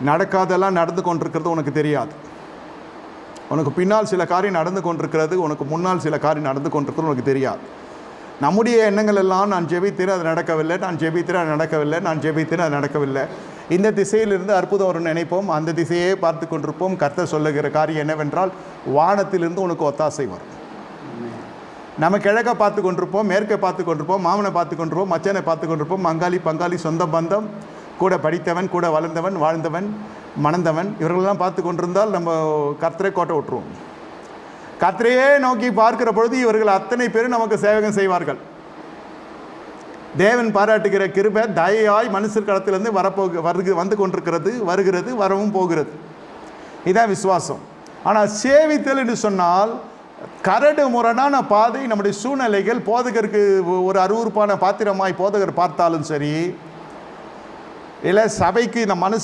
நடக்காதெல்லாம் நடந்து கொண்டிருக்கிறது உனக்கு தெரியாது. உனக்கு பின்னால் சில காரியம் நடந்து கொண்டிருக்கிறது, உனக்கு முன்னால் சில காரியம் நடந்து கொண்டிருக்கிறது உனக்கு தெரியாது. நம்முடைய எண்ணங்கள் எல்லாம் நான் ஜெபித்தேன் அது நடக்கவில்லை, நான் ஜெபித்தேன் அது நடக்கவில்லை, நான் ஜெபித்தேன் அது நடக்கவில்லை. இந்த திசையிலிருந்து அற்புதம் ஒரு நினைப்போம், அந்த திசையே பார்த்து கொண்டிருப்போம். கர்த்தர் சொல்லுகிற காரியம் என்னவென்றால், வானத்திலிருந்து உனக்கு ஒத்தாசை வரும். நம்ம கிழக்க பார்த்து கொண்டிருப்போம், மேற்கை பார்த்து கொண்டிருப்போம், மாமனை பார்த்து கொண்டிருப்போம், மச்சனை பார்த்து கொண்டிருப்போம், மங்காளி பங்காளி சொந்த பந்தம், கூட படித்தவன், கூட வளர்ந்தவன், வாழ்ந்தவன், மணந்தவன், இவர்களெல்லாம் பார்த்து கொண்டிருந்தால் நம்ம கர்த்தரை கோட்டை விட்டுருவோம். கர்த்தரையே நோக்கி பார்க்கிற பொழுது இவர்கள் அத்தனை பேரும் நமக்கு சேவகம் செய்வார்கள். தேவன் பாராட்டுகிற கிருபை தயையாய் மனுஷர் களத்திலிருந்து வந்து கொண்டிருக்கிறது, வருகிறது, வரவும் போகிறது. இதான் விசுவாசம். ஆனால் சேவித்தல் என்று சொன்னால் கரடு முரடான பாதை, நம்முடைய சூழ்நிலைகள் போதகருக்கு ஒரு அருவருப்பான பாத்திரமாய் போதகர் பார்த்தாலும் சரி, இல்லை சபைக்கு இந்த மனசு